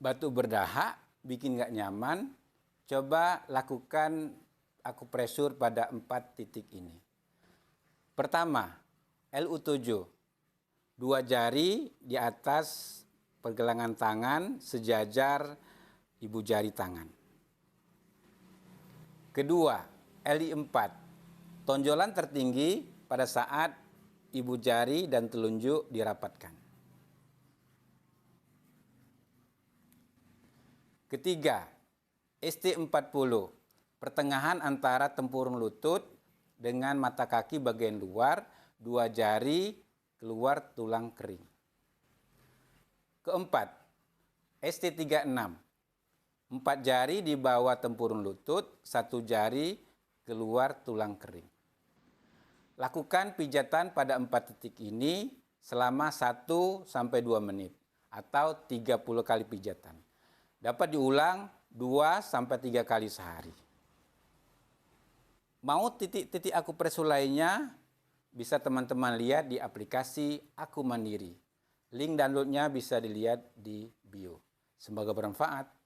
batuk berdahak, bikin nggak nyaman, coba lakukan akupresur pada 4 titik ini. Pertama, LU7, 2 jari di atas pergelangan tangan sejajar ibu jari tangan. Kedua, LI4, tonjolan tertinggi pada saat ibu jari dan telunjuk dirapatkan. Ketiga, ST40, pertengahan antara tempurung lutut dengan mata kaki bagian luar, 2 jari keluar tulang kering. Keempat, ST36, 4 jari di bawah tempurung lutut, 1 jari keluar tulang kering. Lakukan pijatan pada 4 titik ini selama 1-2 menit atau 30 kali pijatan. Dapat diulang 2-3 kali sehari. Mau titik-titik akupresur lainnya, bisa teman-teman lihat di aplikasi Aku Mandiri. Link downloadnya bisa dilihat di bio. Semoga bermanfaat.